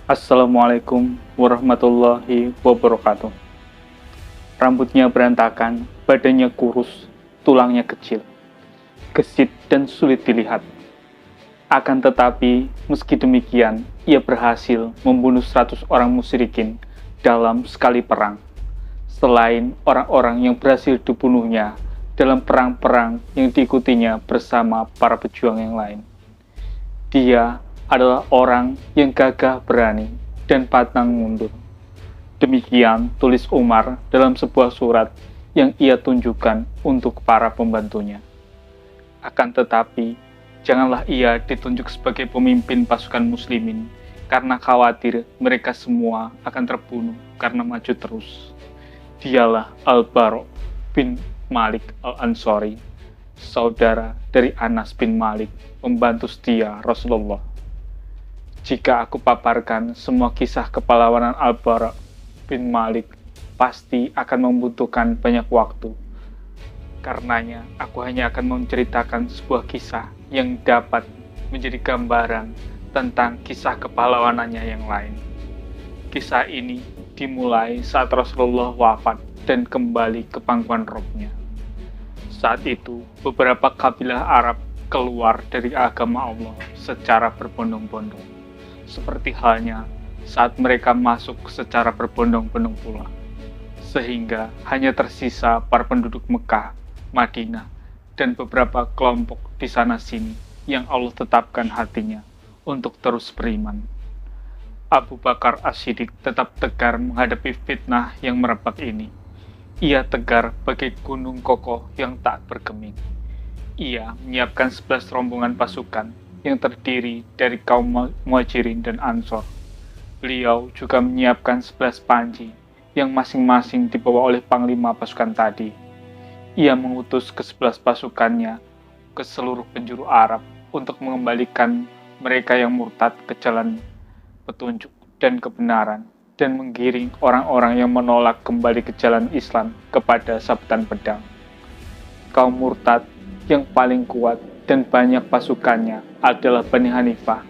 Assalamualaikum warahmatullahi wabarakatuh. Rambutnya berantakan, badannya kurus, tulangnya kecil, gesit dan sulit dilihat. Akan tetapi, meski demikian, ia berhasil membunuh 100 orang musyrikin dalam sekali perang. Selain orang-orang yang berhasil dibunuhnya dalam perang-perang yang diikutinya bersama para pejuang yang lain. Dia adalah orang yang gagah berani dan pantang mundur. Demikian tulis Umar dalam sebuah surat yang ia tunjukkan untuk para pembantunya. Akan tetapi, janganlah ia ditunjuk sebagai pemimpin pasukan muslimin, karena khawatir mereka semua akan terbunuh karena maju terus. Dialah Al-Bara' bin Malik Al-Ansari, saudara dari Anas bin Malik, pembantu setia Rasulullah. Jika aku paparkan semua kisah kepahlawanan Al-Bara' bin Malik, pasti akan membutuhkan banyak waktu. Karenanya, aku hanya akan menceritakan sebuah kisah yang dapat menjadi gambaran tentang kisah kepahlawanannya yang lain. Kisah ini dimulai saat Rasulullah wafat dan kembali ke pangkuan rohnya. Saat itu, beberapa kabilah Arab keluar dari agama Allah secara berbondong-bondong, seperti halnya saat mereka masuk secara berbondong-bondong pula, sehingga hanya tersisa para penduduk Mekah, Madinah, dan beberapa kelompok di sana-sini yang Allah tetapkan hatinya untuk terus beriman. Abu Bakar As-Siddiq tetap tegar menghadapi fitnah yang merebak ini. Ia tegar bagai gunung kokoh yang tak bergeming. Ia menyiapkan 11 rombongan pasukan yang terdiri dari kaum Muhajirin dan Ansor. Beliau juga menyiapkan 11 panji yang masing-masing dibawa oleh panglima pasukan tadi. Ia mengutus ke-11 pasukannya ke seluruh penjuru Arab untuk mengembalikan mereka yang murtad ke jalan petunjuk dan kebenaran, dan menggiring orang-orang yang menolak kembali ke jalan Islam kepada sabetan pedang. Kaum murtad yang paling kuat dan banyak pasukannya adalah Bani Hanifah,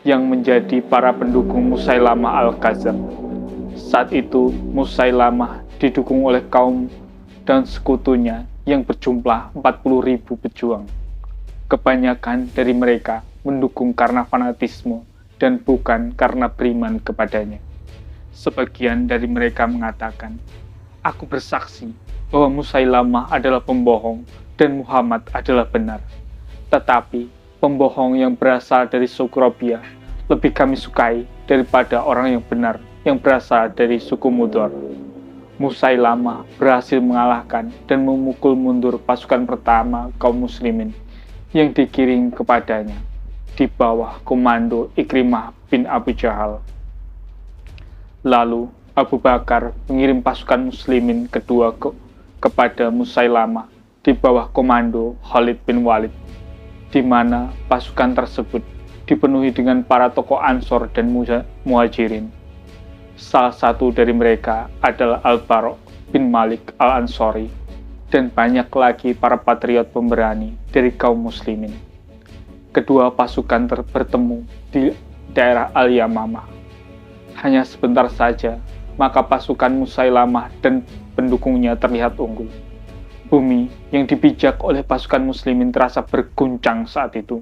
yang menjadi para pendukung Musailamah Al-Kadzdzab. Saat itu, Musailamah didukung oleh kaum dan sekutunya yang berjumlah 40.000 pejuang. Kebanyakan dari mereka mendukung karena fanatisme dan bukan karena beriman kepadanya. Sebagian dari mereka mengatakan, "Aku bersaksi bahwa Musailamah adalah pembohong dan Muhammad adalah benar." Tetapi pembohong yang berasal dari suku Rabi'ah lebih kami sukai daripada orang yang benar yang berasal dari suku Mudhar. Musailamah berhasil mengalahkan dan memukul mundur pasukan pertama kaum muslimin yang dikirim kepadanya di bawah komando Ikrimah bin Abu Jahal. Lalu Abu Bakar mengirim pasukan muslimin kedua kepada Musailamah di bawah komando Khalid bin Walid, di mana pasukan tersebut dipenuhi dengan para tokoh Ansor dan Muhajirin. Salah satu dari mereka adalah Al-Bara' bin Malik Al-Ansari, dan banyak lagi para patriot pemberani dari kaum muslimin. Kedua pasukan bertemu di daerah Al-Yamamah. Hanya sebentar saja, maka pasukan Musailamah dan pendukungnya terlihat unggul. Bumi yang dipijak oleh pasukan muslimin terasa berguncang saat itu.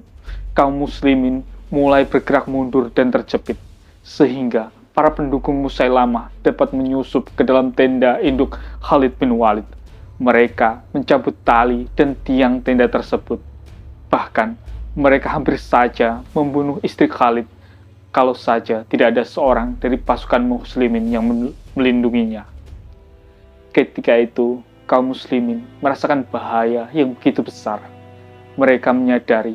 Kaum muslimin mulai bergerak mundur dan terjepit, sehingga para pendukung Musailamah dapat menyusup ke dalam tenda induk Khalid bin Walid. Mereka mencabut tali dan tiang tenda tersebut. Bahkan, mereka hampir saja membunuh istri Khalid, kalau saja tidak ada seorang dari pasukan muslimin yang melindunginya. Ketika itu, kaum muslimin merasakan bahaya yang begitu besar. Mereka menyadari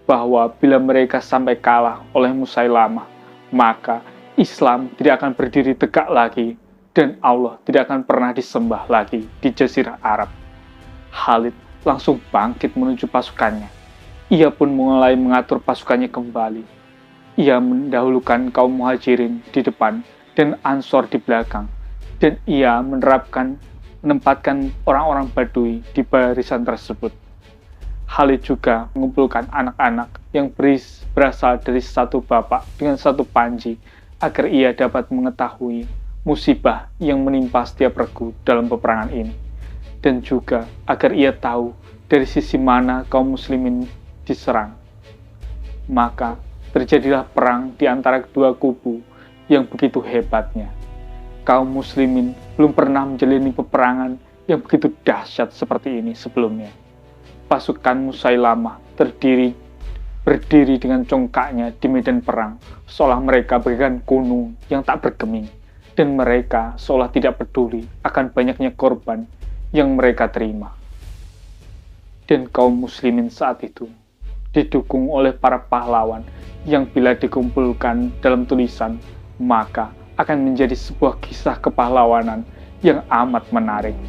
bahwa bila mereka sampai kalah oleh Musailamah, maka Islam tidak akan berdiri tegak lagi dan Allah tidak akan pernah disembah lagi di Jazirah Arab. Khalid langsung bangkit menuju pasukannya. Ia pun mulai mengatur pasukannya kembali. Ia mendahulukan kaum Muhajirin di depan dan Ansor di belakang, dan ia menempatkan orang-orang Badui di barisan tersebut. Khalid juga mengumpulkan anak-anak yang berasal dari satu bapak dengan satu panji agar ia dapat mengetahui musibah yang menimpa setiap regu dalam peperangan ini, dan juga agar ia tahu dari sisi mana kaum muslimin diserang. Maka terjadilah perang di antara kedua kubu yang begitu hebatnya. Kaum muslimin belum pernah menjalani peperangan yang begitu dahsyat seperti ini sebelumnya. Pasukan Musailamah berdiri dengan congkaknya di medan perang, seolah mereka bagaikan gunung yang tak bergeming, dan mereka seolah tidak peduli akan banyaknya korban yang mereka terima. Dan kaum muslimin saat itu didukung oleh para pahlawan yang bila dikumpulkan dalam tulisan, maka akan menjadi sebuah kisah kepahlawanan yang amat menarik.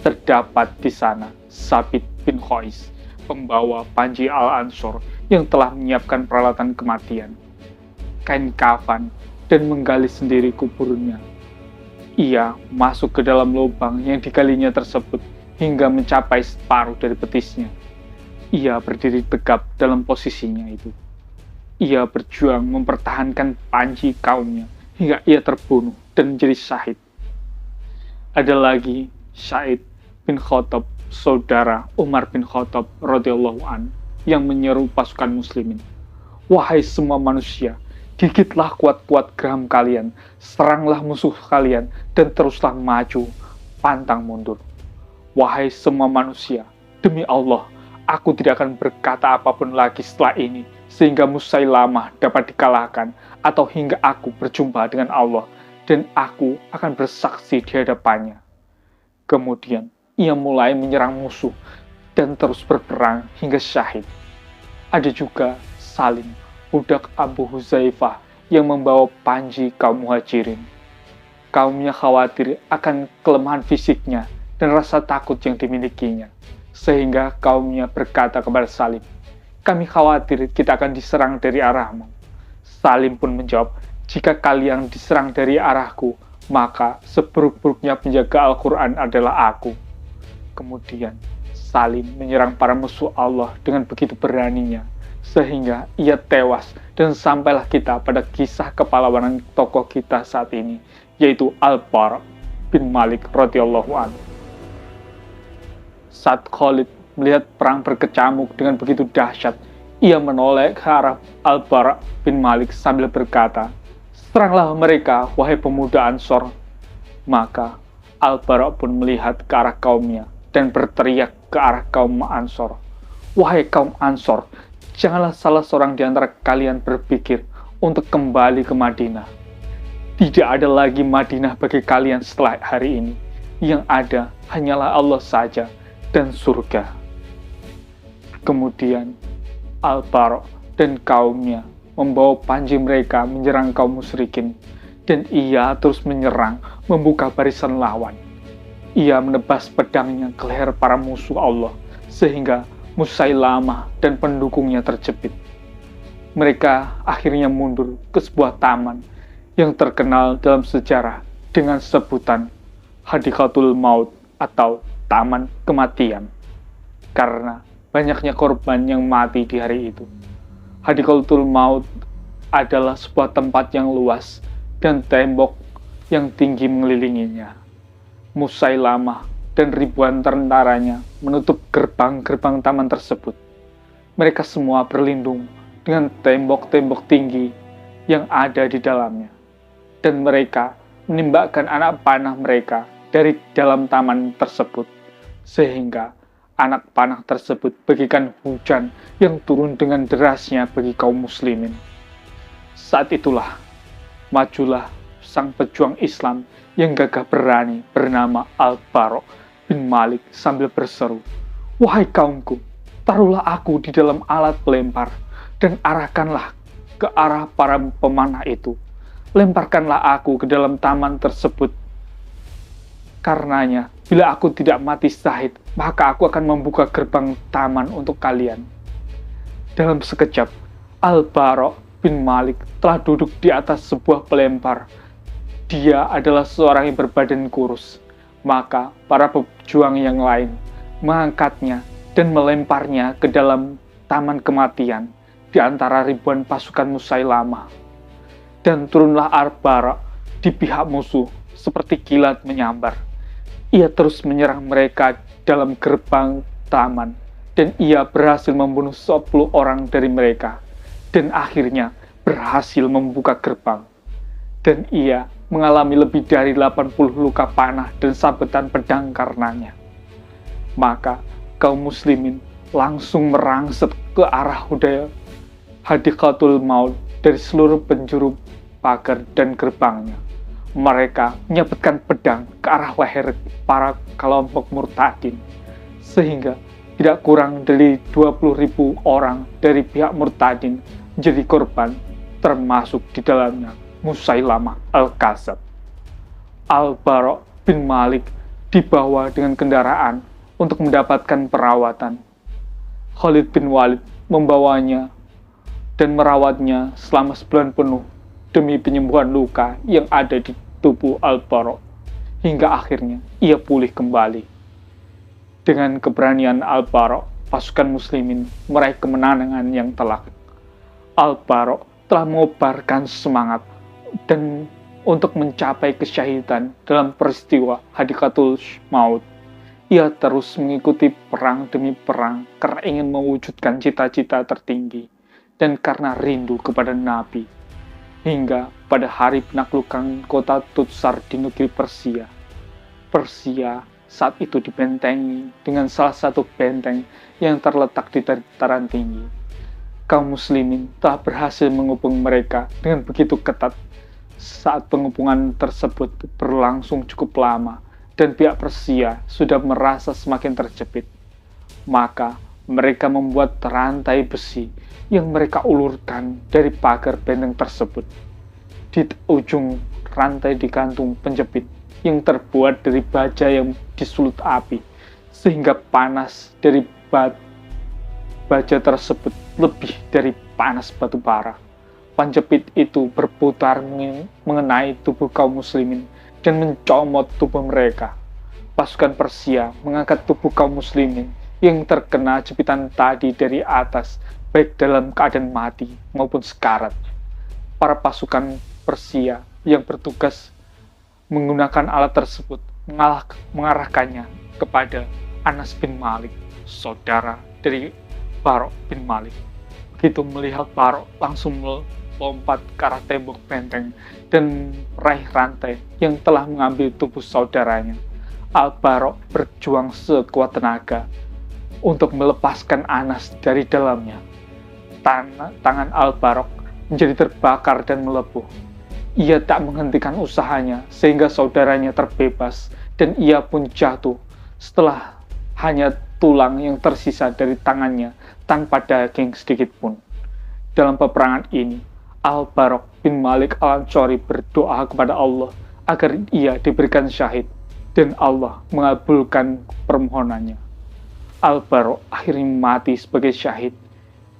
Terdapat di sana Sabit bin Qais, pembawa panji Al-Ansor yang telah menyiapkan peralatan kematian, kain kafan, dan menggali sendiri kuburnya. Ia masuk ke dalam lubang yang digalinya tersebut hingga mencapai separuh dari betisnya. Ia berdiri tegap dalam posisinya itu. Ia berjuang mempertahankan panji kaumnya hingga ia terbunuh dan menjadi syahid. Ada lagi Sa'id bin Khattab, saudara Umar bin Khattab radhiyallahu an, yang menyeru pasukan muslimin, "Wahai semua manusia, gigitlah kuat-kuat geram kalian, seranglah musuh kalian, dan teruslah maju, pantang mundur. Wahai semua manusia, demi Allah, aku tidak akan berkata apapun lagi setelah ini, sehingga Musailamah dapat dikalahkan, atau hingga aku berjumpa dengan Allah, dan aku akan bersaksi di hadapannya." Kemudian, ia mulai menyerang musuh, dan terus berperang hingga syahid. Ada juga Salim, budak Abu Huzaifah, yang membawa panji kaum muhajirin. Kaumnya khawatir akan kelemahan fisiknya dan rasa takut yang dimilikinya, sehingga kaumnya berkata kepada Salim, "Kami khawatir kita akan diserang dari arahmu." Salim pun menjawab, "Jika kalian diserang dari arahku, maka seburuk-buruknya penjaga Al-Quran adalah aku." Kemudian Salim menyerang para musuh Allah dengan begitu beraninya, sehingga ia tewas, dan sampailah kita pada kisah kepahlawanan tokoh kita saat ini, yaitu Al-Bara bin Malik radhiyallahu anhu. Saat Khalid melihat perang berkecamuk dengan begitu dahsyat, ia menoleh ke arah Al-Bara bin Malik sambil berkata, "Seranglah mereka, wahai pemuda Ansor." Maka Al-Bara pun melihat ke arah kaumnya dan berteriak ke arah kaum Ansor, "Wahai kaum Ansor, janganlah salah seorang di antara kalian berpikir untuk kembali ke Madinah. Tidak ada lagi Madinah bagi kalian setelah hari ini. Yang ada hanyalah Allah saja dan surga." Kemudian Al-Bara dan kaumnya membawa panji mereka menyerang kaum musyrikin, dan ia terus menyerang, membuka barisan lawan. Ia menebas pedangnya ke leher para musuh Allah, sehingga Musailamah dan pendukungnya terjepit. Mereka akhirnya mundur ke sebuah taman yang terkenal dalam sejarah dengan sebutan Hadikatul Maut atau Taman Kematian, karena banyaknya korban yang mati di hari itu. Hadikatul Maut adalah sebuah tempat yang luas dan tembok yang tinggi mengelilinginya. Musailamah dan ribuan tentaranya menutup gerbang-gerbang taman tersebut. Mereka semua berlindung dengan tembok-tembok tinggi yang ada di dalamnya. Dan mereka menembakkan anak panah mereka dari dalam taman tersebut, sehingga anak panah tersebut bagaikan hujan yang turun dengan derasnya bagi kaum muslimin. Saat itulah, majulah sang pejuang Islam yang gagah berani bernama Al-Bara bin Malik sambil berseru, "Wahai kaumku, taruhlah aku di dalam alat pelempar dan arahkanlah ke arah para pemanah itu. Lemparkanlah aku ke dalam taman tersebut. Karenanya, bila aku tidak mati syahid, maka aku akan membuka gerbang taman untuk kalian." Dalam sekejap, Al-Bara bin Malik telah duduk di atas sebuah pelempar. Dia adalah seorang yang berbadan kurus. Maka para pejuang yang lain mengangkatnya dan melemparnya ke dalam taman kematian di antara ribuan pasukan Musailamah. Dan turunlah Al-Bara di pihak musuh seperti kilat menyambar. Ia terus menyerang mereka dalam gerbang taman, dan ia berhasil membunuh 10 orang dari mereka, dan akhirnya berhasil membuka gerbang. Dan ia mengalami lebih dari 80 luka panah dan sabetan pedang karenanya. Maka kaum muslimin langsung merangsek ke arah Hadiqatul Maut dari seluruh penjuru pagar dan gerbangnya. Mereka menyabetkan pedang ke arah leher para kelompok murtadin, sehingga tidak kurang dari 20.000 orang dari pihak murtadin menjadi korban, termasuk di dalamnya Musailamah Al-Kadzab. Al-Bara bin Malik dibawa dengan kendaraan untuk mendapatkan perawatan. Khalid bin Walid membawanya dan merawatnya selama sebulan penuh demi penyembuhan luka yang ada di tubuh Al-Bara, hingga akhirnya ia pulih kembali. Dengan keberanian Al-Bara, pasukan muslimin meraih kemenangan yang telak. Al-Bara telah mengobarkan semangat dan untuk mencapai kesyahidan dalam peristiwa Hadiqatul Maut. Ia terus mengikuti perang demi perang karena ingin mewujudkan cita-cita tertinggi dan karena rindu kepada Nabi. Hingga pada hari penaklukan kota Tutsar di negeri Persia. Persia saat itu dibentengi dengan salah satu benteng yang terletak di dataran tinggi. Kaum muslimin telah berhasil mengepung mereka dengan begitu ketat. Saat pengepungan tersebut berlangsung cukup lama dan pihak Persia sudah merasa semakin terjepit, maka mereka membuat rantai besi yang mereka ulurkan dari pagar benteng tersebut. Di ujung rantai digantung penjepit yang terbuat dari baja yang disulut api, sehingga panas dari baja tersebut lebih dari panas batu bara. Penjepit itu berputar mengenai tubuh kaum muslimin dan mencomot tubuh mereka. Pasukan Persia mengangkat tubuh kaum muslimin yang terkena jepitan tadi dari atas, baik dalam keadaan mati maupun sekarat. Para pasukan Persia yang bertugas menggunakan alat tersebut mengarahkannya kepada Anas bin Malik, saudara dari Bara bin Malik. Begitu melihat Bara, langsung melompat ke arah tembok benteng dan meraih rantai yang telah mengambil tubuh saudaranya. Al-Bara berjuang sekuat tenaga untuk melepaskan Anas dari dalamnya. Tangan Al-Bara menjadi terbakar dan melepuh. Ia tak menghentikan usahanya sehingga saudaranya terbebas dan ia pun jatuh setelah hanya tulang yang tersisa dari tangannya tanpa daging sedikit pun. Dalam peperangan ini, Al-Bara bin Malik Al-Ansari berdoa kepada Allah agar ia diberikan syahid dan Allah mengabulkan permohonannya. Al-Bara akhirnya mati sebagai syahid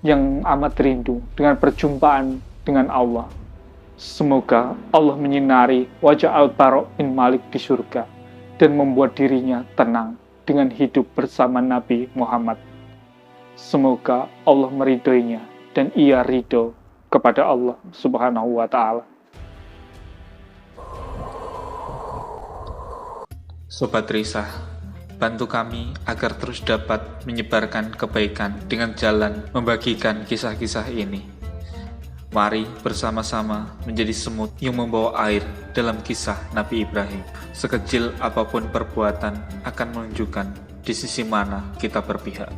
yang amat rindu dengan perjumpaan dengan Allah. Semoga Allah menyinari wajah Al-Bara bin Malik di surga dan membuat dirinya tenang dengan hidup bersama Nabi Muhammad. Semoga Allah meridhoinya dan ia ridho kepada Allah Subhanahu wa Ta'ala. Sobat Risah, bantu kami agar terus dapat menyebarkan kebaikan dengan jalan membagikan kisah-kisah ini. Mari bersama-sama menjadi semut yang membawa air dalam kisah Nabi Ibrahim. Sekecil apapun perbuatan akan menunjukkan di sisi mana kita berpihak.